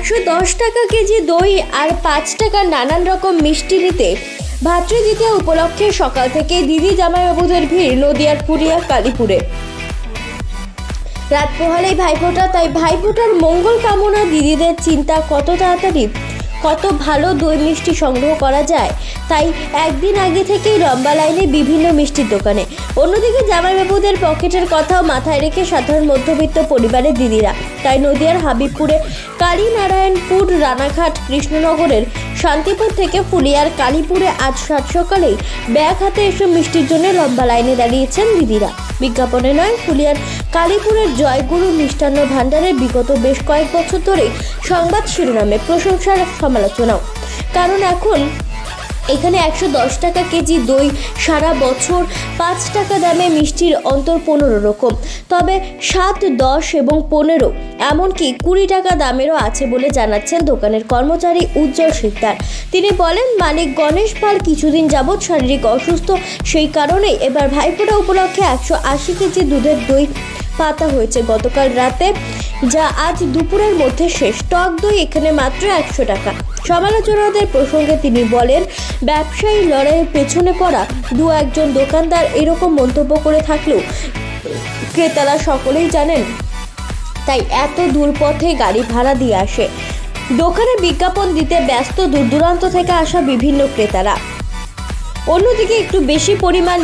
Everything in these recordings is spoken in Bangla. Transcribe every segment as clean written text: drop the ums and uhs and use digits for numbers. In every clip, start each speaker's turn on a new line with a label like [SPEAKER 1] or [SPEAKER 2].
[SPEAKER 1] 110 টাকা কেজি দই আর 5 টাকা নানান রকম মিষ্টি নিতে ভাতৃদ্বিতীয়া উপলক্ষে সকাল থেকে দিদি জামাইবাবুদের ভিড় নদিয়ার ফুলিয়া কালীপুরে। রাত পোহালেই ভাইফোঁটা, তাই ভাইফোঁটার মঙ্গল কামনা দিদিদের চিন্তা কত তাড়াতাড়ি কত ভালো দই মিষ্টি সংগ্রহ করা যায়, তাই একদিন আগে থেকেই লম্বা লাইনে বিভিন্ন মিষ্টির দোকানে। অন্যদিকে জামাইবাবুদের পকেটের কথাও মাথায় রেখে সাধারণ মধ্যবিত্ত পরিবারের দিদিরা তাই নদিয়ার হাবিবপুরে, কালীনারায়ণপুর, রানাঘাট, কৃষ্ণনগরের শান্তিপুর থেকে ফুলিয়ার কালীপুরে আজ সাত সকালেই ব্যাগ হাতে এসে মিষ্টির জন্য লম্বা লাইনে দাঁড়িয়েছেন দিদিরা। বিজ্ঞাপনে নয়, ফুলিয়ার কালীপুরের জয়গুরু মিষ্টান্ন ভাণ্ডারের বিগত বেশ কয়েক বছর ধরেই সংবাদ শিরোনামে প্রশংসার সমালোচনাও, কারণ এখন এখানে 110 টাকা কেজি দই, সারা বছর 5 টাকা দামে মিষ্টির অন্তর 15 রকম, তবে 7, 10 এবং 15 এমনকি 20 টাকা দামেরও আছে বলে জানাচ্ছেন দোকানের কর্মচারী উজ্জ্বল শিকদার। তিনি বলেন, মালিক গণেশ পাল কিছুদিন যাবৎ শারীরিক অসুস্থ, সেই কারণেই এবার ভাইফোঁটা উপলক্ষে 180 কেজি দুধের দই পাতা হয়েছে গতকাল রাতে, যা আজ দুপুরের মধ্যে শেষ। টক দই এখানে মাত্র 100 টাকা। সমালোচনাদের প্রসঙ্গে তিনি বলেন, ব্যবসায়ী লড়াইয়ের পেছনে পড়া দু একজন দোকানদার এরকম মন্তব্য করে থাকলেও ক্রেতারা সকলেই জানেন, তাই এত দূর পথে গাড়ি ভাড়া দিয়ে আসে। দোকানে বিজ্ঞাপন দিতে ব্যস্ত দূর দূরান্ত থেকে আসা বিভিন্ন ক্রেতারা। অন্যদিকে একটু বেশি পরিমাণ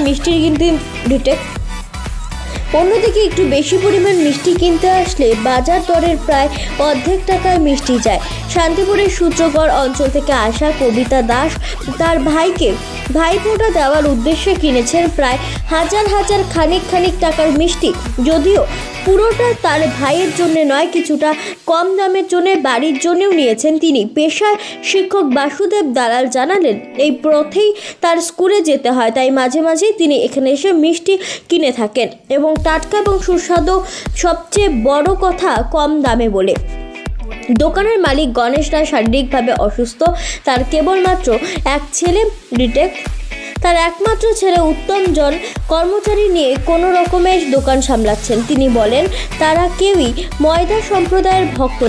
[SPEAKER 1] মিষ্টি কিনতে আসলে বাজার দরের প্রায় অর্ধেক টাকায় মিষ্টি যায়। শান্তিপুরের সূত্রগড় অঞ্চল থেকে আসা কবিতা দাস তার ভাইকে ভাইফোঁটা দেওয়ার উদ্দেশ্যে কিনেছেন প্রায় হাজার খানিক টাকার মিষ্টি, যদিও পুরোটা তার ভাইয়ের জন্য নয়, কিছুটা কম দামের জন্য বাড়ির জন্যও নিয়েছেন তিনি। পেশায় শিক্ষক বাসুদেব দালাল জানালেন, এই পথেই তার স্কুলে যেতে হয়, তাই মাঝে মাঝেই তিনি এখানে এসে মিষ্টি কিনে থাকেন এবং টাটকা এবং সুস্বাদু, সবচেয়ে বড় কথা কম দামে বলে। দোকানের মালিক গণেশ রায় শারীরিকভাবে অসুস্থ, তার কেবলমাত্র এক ছেলে রিটেক, তার একমাত্র ছেলে উত্তম জন কর্মচারী নিয়ে কোনো রকমের দোকান সামলাচ্ছেন। তিনি বলেন, তারা কেউই ময়দা সম্প্রদায়ের ভক্ত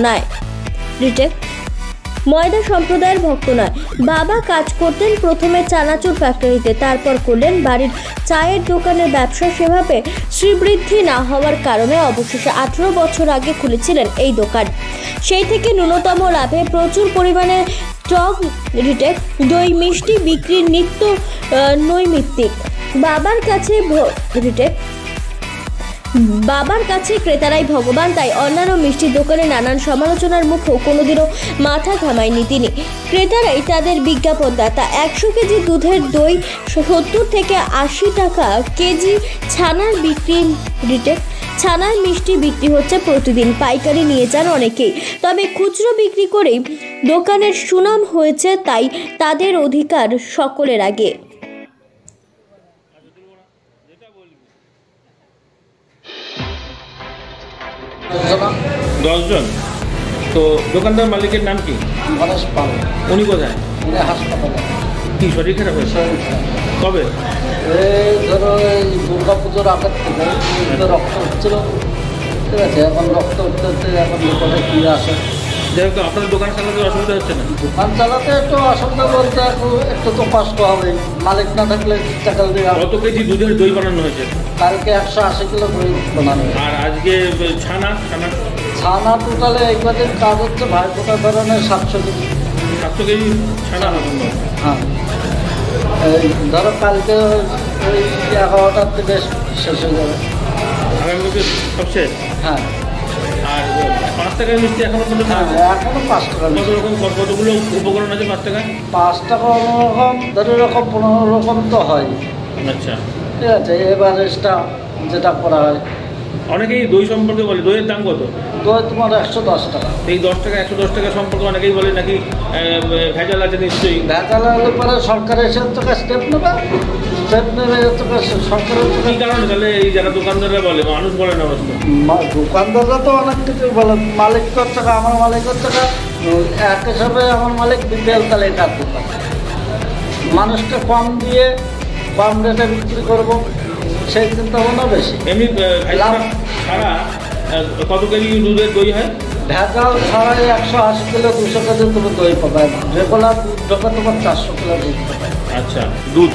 [SPEAKER 1] নয়। বাবা কাজ করতেন প্রথমে চানাচুর ফ্যাক্টরিতে, তারপর করলেন বাড়ির চায়ের দোকানের ব্যবসা। সেভাবে শ্রীবৃদ্ধি না হওয়ার কারণে অবশেষে 18 বছর আগে খুলেছিলেন এই দোকান। সেই থেকে ন্যূনতম লাভে প্রচুর পরিমাণে টক দই মিষ্টি বিক্রির নিত্য নৈমিত্তিক। বাবার কাছে ক্রেতারাই ভগবান, তাই অন্যান্য মিষ্টির দোকানে নানান সমালোচনার মুখেও কোনোদিনও মাথা ঘামায়নি তিনি। ক্রেতারাই তাদের বিজ্ঞাপনদাতা। 100 কেজি দুধের দই 70 থেকে 80 টাকা কেজি। ছানার মিষ্টি বিক্রি হচ্ছে প্রতিদিন, পাইকারি নিয়ে যান অনেকেই, তবে খুচরো বিক্রি করেই দোকানের সুনাম হয়েছে, তাই তাদের অধিকার সকলের আগে।
[SPEAKER 2] 10 জন। তো দোকানদার মালিকের নাম কি?
[SPEAKER 3] গণেশ পাল।
[SPEAKER 2] উনি কোথায়?
[SPEAKER 3] উনি হাসপাতালে।
[SPEAKER 2] কি শরীর খারাপ হয়েছে? কবে?
[SPEAKER 3] এই ধরো এই দুর্গা পুজোর আগের থেকে রক্ত হচ্ছিল, ঠিক আছে। এখন রক্ত উঠতে এখন দোকানে ফিরে আসে।
[SPEAKER 2] যাই হোক, আপনার দোকান চালাতে অসুবিধা হচ্ছে না?
[SPEAKER 3] দোকান চালাতে একটু অসুবিধা বলতে একটু তো কষ্ট হবে, মালিক না থাকলে টাকা দিয়ে।
[SPEAKER 2] কত কেজি দুধের দই বানানো হয়েছে?
[SPEAKER 3] কালকে 180 কিলো দই বানানো।
[SPEAKER 2] আর আজকে ছানা
[SPEAKER 3] টোটালে একবারের কাজ হচ্ছে ভাইফোঁটা ধরনের 700 কেজি।
[SPEAKER 2] 700 কেজি ছানা হবে?
[SPEAKER 3] হ্যাঁ, এই ধরো কালকে ওই 11টার থেকে শেষ হয়ে যাবে।
[SPEAKER 2] আগামীকালকে সব শেষ?
[SPEAKER 3] হ্যাঁ।
[SPEAKER 2] আর 5 টাকার মিষ্টি এখনো পর্যন্ত?
[SPEAKER 3] হ্যাঁ, এখনো 5 টাকা।
[SPEAKER 2] কতগুলো উপকরণ আছে 5 টাকায়?
[SPEAKER 3] 5 টাকা রকম, 10 রকম, 15 রকম তো হয়।
[SPEAKER 2] আচ্ছা,
[SPEAKER 3] ঠিক আছে। এভারেজটা যেটা করা হয়।
[SPEAKER 2] অনেকেই দই সম্পর্কে বলে, দইয়ের দাম কত?
[SPEAKER 3] দই তোমার 110 টাকা।
[SPEAKER 2] এই 110 টাকা সম্পর্কে অনেকেই বলে নাকি ভেজাল আছে। নিশ্চয়ই
[SPEAKER 3] ভেজাল হলে পরে সরকার এসে তোকে স্টেপ নেবে তোকে সরকারের।
[SPEAKER 2] কী কারণে তাহলে এই যারা দোকানদাররা বলে, মানুষ বলে না?
[SPEAKER 3] দোকানদাররা তো অনেক কিছু বলে, মালিক করছে, আমার মালিক হচ্ছে এক হিসাবে আমার মালিক বিপিএল তালিকার দোকান। মানুষকে কম দিয়ে কম রেটে বিক্রি করবো, সেই চিন্তা ভাবনা বেশি।
[SPEAKER 2] এমনি সারা কত কেজি দুধের দই হয়?
[SPEAKER 3] ভেজাল ছাড়াই 180 কিলো 200 কেজি তুমি দই পাবে, রেগুলার দুধ ঢোকে তোমার 400 কিলো দুধ পাবে।
[SPEAKER 2] আচ্ছা, দুধ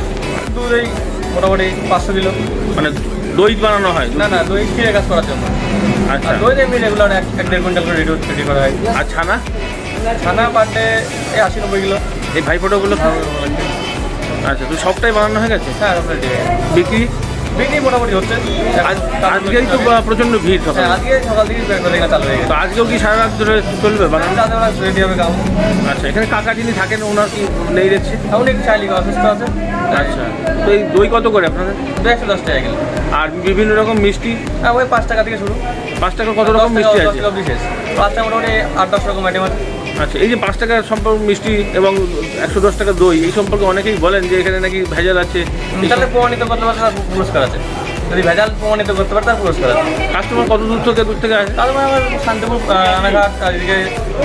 [SPEAKER 4] এই মোটামুটি 500 কিলো।
[SPEAKER 2] মানে দই বানানো হয়?
[SPEAKER 4] না না, দই ক্ষীরের কাজ করার জন্য।
[SPEAKER 2] আচ্ছা,
[SPEAKER 4] আর দই এমনি রেগুলার 1-1.5 কুইন্টাল করে রেডি করা হয়।
[SPEAKER 2] আর ছানা?
[SPEAKER 4] ছানা পার ডে 80-90 কিলো।
[SPEAKER 2] এই ভাইফোঁটাগুলো? আচ্ছা, তো সবটাই বানানো হয়ে গেছে?
[SPEAKER 4] হ্যাঁ, আপনার
[SPEAKER 2] বিক্রি
[SPEAKER 4] বিক্রি মোটামুটি হচ্ছে।
[SPEAKER 2] আজকেই তো প্রচন্ড ভিড় সকালে।
[SPEAKER 4] আজকে সকাল থেকে চালু হয়ে গেছে।
[SPEAKER 2] তো আজকেও কি সারা রাত ধরে চলবে বানানো?
[SPEAKER 4] রেডি হবে কাম।
[SPEAKER 2] আচ্ছা, এখানে কাকা যিনি থাকেন ওনার কি নেই দেখছি?
[SPEAKER 4] উনি একটু চাইলি অসুস্থ আছে।
[SPEAKER 2] আচ্ছা, তো এই দই কত করে আপনাদের?
[SPEAKER 4] 110 টাকা কিলো।
[SPEAKER 2] আর বিভিন্ন রকম মিষ্টি?
[SPEAKER 4] হ্যাঁ, ওই 5 টাকা থেকে শুরু।
[SPEAKER 2] 5 টাকা কত রকম মিষ্টি আছে?
[SPEAKER 4] 10 টাকা বিশেষ 5 টাকা মোটামুটি 8-10 রকম আইটেম আছে।
[SPEAKER 2] আচ্ছা, এই যে 5 টাকার সম্পর্ক মিষ্টি এবং 110 টাকা দই, এই সম্পর্কে অনেকেই বলেন যে এখানে নাকি ভেজাল আছে।
[SPEAKER 4] তাহলে প্রমাণিত করতে পারলে তার পুরস্কার আছে। যদি ভেজাল প্রমাণিত করতে পারে তার পুরস্কার আছে।
[SPEAKER 2] কাস্টমার কত দূর থেকে আসে?
[SPEAKER 4] তাহলে আমার শান্তিপুর রানাঘাট আর এদিকে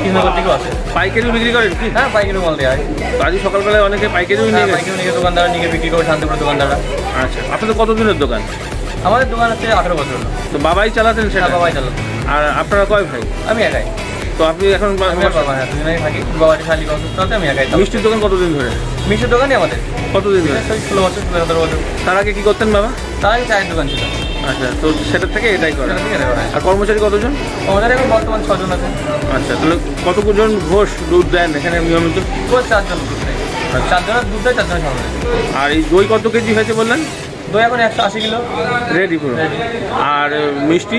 [SPEAKER 4] কৃষ্ণনগর থেকেও আছে।
[SPEAKER 2] পাইকারিও বিক্রি করেন কি?
[SPEAKER 4] হ্যাঁ, পাইকারি মাল দেওয়া হয়।
[SPEAKER 2] তো আজকে সকালবেলায় অনেকে পাইকারিও নিয়ে গেছে?
[SPEAKER 4] পাইকারি নিয়ে দোকানদাররা নিয়ে বিক্রি করে শান্তিপুরের দোকানদাররা।
[SPEAKER 2] আচ্ছা, আপনাদের কত দিনের দোকান?
[SPEAKER 4] আমাদের দোকান হচ্ছে 18 বছর হলো।
[SPEAKER 2] তো বাবাই চালাতেন সেটা?
[SPEAKER 4] বাবাই চালাতো।
[SPEAKER 2] আর আপনারা কয় ভাই?
[SPEAKER 4] আমি একাই।
[SPEAKER 2] তো আপনি এখন
[SPEAKER 4] আমি আর বাবা, হ্যাঁ, দুজনেই থাকি। বাবার শালিক অসুস্থ আছে, আমি একাই।
[SPEAKER 2] মিষ্টির দোকান কতদিন ধরে?
[SPEAKER 4] মিষ্টির দোকানই আমাদের
[SPEAKER 2] কতদিন ধরে?
[SPEAKER 4] 16 বছর 17 বছর।
[SPEAKER 2] তার আগে কি করতেন বাবা?
[SPEAKER 4] তার আগে চায়ের দোকান ছিল।
[SPEAKER 2] আচ্ছা, তো সেটার থেকে এটাই করে।
[SPEAKER 4] সেটা থেকে এটা করা হয়।
[SPEAKER 2] আর কর্মচারী কতজন?
[SPEAKER 4] আমাদের এখন বর্তমান 6 জন আছে।
[SPEAKER 2] আচ্ছা, তাহলে কতজন ঘোষ দুধ দেন এখানে নিয়মিত?
[SPEAKER 4] ওই 4 জন দুধ দেয়। 4 জনের দুধ দেয়, 4 জনের সামনে।
[SPEAKER 2] আর এই দই কত কেজি হয়েছে বললেন?
[SPEAKER 4] দই এখন 180 কিলো
[SPEAKER 2] রেডি পুরো।
[SPEAKER 4] রেডি।
[SPEAKER 2] আর মিষ্টি?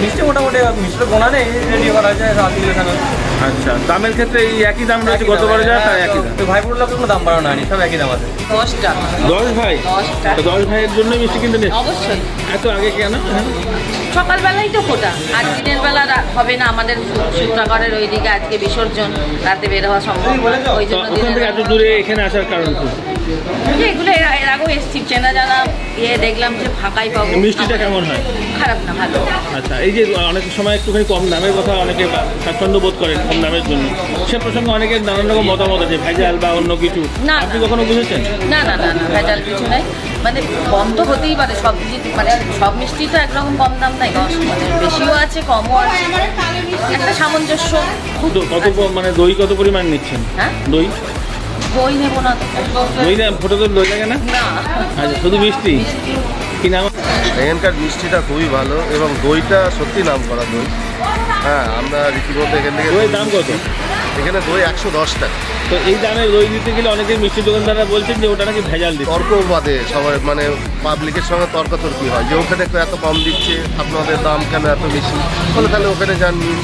[SPEAKER 4] মিষ্টি মোটামুটি মিষ্টিটা গোনা নেই, রেডি করা যায় 80 কিলো সামনে।
[SPEAKER 2] আচ্ছা, দামের ক্ষেত্রে এই একই দাম রয়েছে গতবারে যা তার একই দাম?
[SPEAKER 4] তো ভাইপুর লোকের কোনো দাম বাড়ানো হয়নি, সব একই দাম আছে।
[SPEAKER 5] 10 টাকা।
[SPEAKER 2] 10 ভাই?
[SPEAKER 5] 10 টাকা।
[SPEAKER 2] তো 10 ভাইয়ের জন্যই মিষ্টি কিনতে নিস?
[SPEAKER 5] অবশ্যই।
[SPEAKER 2] এত আগে কেন?
[SPEAKER 5] সকালবেলাই তো ফোটা, আর দিনের বেলা হবে না। আমাদের সূত্রাগড়ের ওইদিকে আজকে বিসর্জন, রাতে বের হওয়া সম্ভব না। ওই
[SPEAKER 2] তো
[SPEAKER 5] জন্য
[SPEAKER 2] ওখান থেকে এত দূরে এখানে আসার কারণ কি?
[SPEAKER 5] এগুলো এর আগেও এসছি, চেনা জানা দেখলাম যে ফাঁকাই পাবো।
[SPEAKER 2] মিষ্টিটা কেমন হয়?
[SPEAKER 5] খারাপ না, ভালো।
[SPEAKER 2] আচ্ছা, এই যে অনেক সময় একটুখানি কম দামের কথা অনেকে স্বাচ্ছন্দ্য বোধ করেন কম দামের জন্য, সে প্রসঙ্গে অনেকের নানান রকম মতামত আছে, ভেজাল বা অন্য কিছু।
[SPEAKER 5] না,
[SPEAKER 2] আপনি
[SPEAKER 5] না।
[SPEAKER 2] কখনো বুঝেছেন?
[SPEAKER 5] না না না না, ভেজাল কিছু নাই। মানে কম তো হতেই পারে, সব মানে সব মিষ্টি তো একরকম কম দাম নাই। মানে বেশিও আছে, কমও আছে, একটা সামঞ্জস্য।
[SPEAKER 2] মানে দই কত পরিমাণ নিচ্ছেন?
[SPEAKER 5] হ্যাঁ,
[SPEAKER 2] দই?
[SPEAKER 5] দই নেবো না তো।
[SPEAKER 2] দই না, ফোটো তো দই লাগে না?
[SPEAKER 5] না।
[SPEAKER 2] আচ্ছা, শুধু মিষ্টি? কি নাম?
[SPEAKER 6] এখানকার মিষ্টিটা খুবই ভালো এবং দইটা সত্যি নাম করা দই। হ্যাঁ, আমরা রীতিমতো এখান থেকে
[SPEAKER 2] দইয়ের দাম কত?
[SPEAKER 6] এখানে দই 110 টাকা।
[SPEAKER 2] তো এই দামে দই দিতে গেলে অনেকে মিষ্টি দোকানদাররা বলছেন যে ওটা নাকি ভেজাল দিচ্ছে।
[SPEAKER 6] তর্ক বাদে সবাই মানে পাবলিকের সঙ্গে তর্কাতর্কি হয় যে ওখানে তো এত কম দিচ্ছে, আপনাদের দাম কেন এত বেশি, বলে তাহলে ওখানে যান নিন।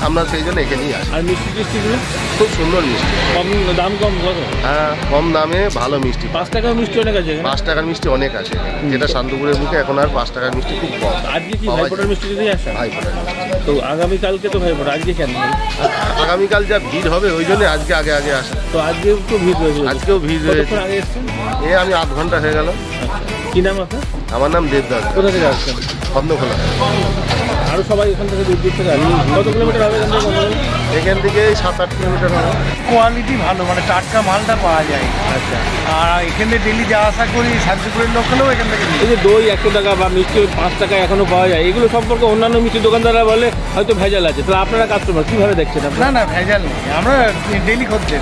[SPEAKER 6] আমরা সেই জন্য এখানেই আসি।
[SPEAKER 2] আর মিষ্টি টিষ্টিগুলো
[SPEAKER 6] খুব সুন্দর মিষ্টি,
[SPEAKER 2] কম দাম, কম কত?
[SPEAKER 6] হ্যাঁ, কম দামে ভালো মিষ্টি।
[SPEAKER 2] 5 টাকার মিষ্টি অনেক আছে এখানে?
[SPEAKER 6] 5 টাকার মিষ্টি অনেক আছে এখানে, যেটা শান্তপুরের বুকে এখন আর 5 টাকার মিষ্টি খুব কম।
[SPEAKER 2] আজকে কি ভাইফোঁটার মিষ্টি দিতেই আসা?
[SPEAKER 6] ভাইফোঁটার মিষ্টি।
[SPEAKER 2] তো আগামীকালকে তো ভাইফোঁটা, আজকে কেন?
[SPEAKER 6] আগামীকাল যা ভিড় হবে ওই জন্য আজকে আগে আসা।
[SPEAKER 2] তো আজকেও তো ভিড় রয়েছে?
[SPEAKER 6] আজকেও ভিড় রয়েছে।
[SPEAKER 2] কতক্ষণ আগে এসছেন?
[SPEAKER 6] আমি 8 ঘন্টা হয়ে গেল।
[SPEAKER 2] কি নাম আপনার?
[SPEAKER 6] আমার নাম দেবদাস,
[SPEAKER 2] কোথা থেকে আসছেন?
[SPEAKER 6] পদ্মখোলা।
[SPEAKER 2] আরও সবাই এখান থেকে দূর থেকে আসেন? কত কিলোমিটার হবে এখান থেকে?
[SPEAKER 6] এখান থেকে 7-8 কিলোমিটার হবে।
[SPEAKER 7] কোয়ালিটি ভালো, মানে টাটকা মালটা পাওয়া যায়।
[SPEAKER 2] আচ্ছা,
[SPEAKER 7] আর এখানে ডেলি যা আশা করি শান্তিপুরের লোক হলেও এখান থেকে নিই।
[SPEAKER 2] এই যে দই 100 টাকা বা মিষ্টি 5 টাকা এখনো পাওয়া যায়, এগুলো সম্পর্কে অন্যান্য মিষ্টি দোকানদাররা বলে হয়তো ভেজাল আছে। তাহলে আপনারা কাস্টমার কীভাবে দেখছেন
[SPEAKER 7] না
[SPEAKER 2] আপনারা?
[SPEAKER 7] না, ভেজাল নেই, আমরা ডেলি করতে।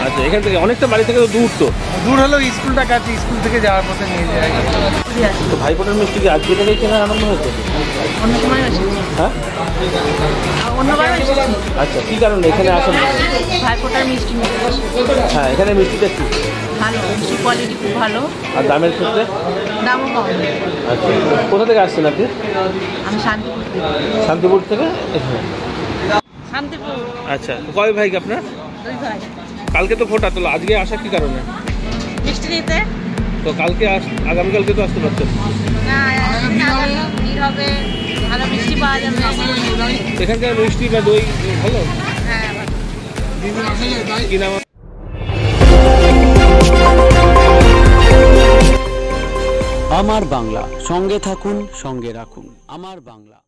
[SPEAKER 2] আচ্ছা, এখান থেকে অনেকটা বাড়ি থেকে তো দূর, তো
[SPEAKER 7] দূর হলেও স্কুলটা কাছে, স্কুল থেকে যাওয়ার পথে নিয়ে যায়।
[SPEAKER 2] তো ভাইফোঁটার মিষ্টি কি আজকে থেকেই কেনার আনন্দ হয়েছে?
[SPEAKER 5] অন্য সময় এসেছি,
[SPEAKER 2] হ্যাঁ,
[SPEAKER 5] অন্যবার এসেছি।
[SPEAKER 2] আচ্ছা, কী কারণে এখানে আসেন?
[SPEAKER 5] ভাইফোঁটার মিষ্টি নিতে এসেছি।
[SPEAKER 2] হ্যাঁ, এখানে মিষ্টিটা কি?
[SPEAKER 5] ভালো মিষ্টি, কোয়ালিটি খুব ভালো,
[SPEAKER 2] আর দামের ক্ষেত্রে?
[SPEAKER 5] দামও কম।
[SPEAKER 2] আচ্ছা, কোথা থেকে আসছেন আপনি?
[SPEAKER 5] আমি শান্তিপুর থেকে।
[SPEAKER 2] শান্তিপুর থেকে এখানে?
[SPEAKER 5] শান্তিপুর।
[SPEAKER 2] আচ্ছা, কয় ভাই আপনার?
[SPEAKER 5] 2 ভাই।
[SPEAKER 2] কালকে তো ফোটা, তো আজকে আসা কি কারণে?
[SPEAKER 5] মিষ্টি নিতে।
[SPEAKER 2] তো কালকে আগামীকালকে তো আসতে পারতেন।
[SPEAKER 5] না, ভিড় হবে, ভালো মিষ্টি পাওয়া যাবে।
[SPEAKER 2] এখানকার মিষ্টি বা দই ভালো?
[SPEAKER 5] হ্যাঁ, ভালো।
[SPEAKER 2] কি নাম?
[SPEAKER 8] আমার বাংলা, সঙ্গে থাকুন, সঙ্গে রাখুন। আমার বাংলা।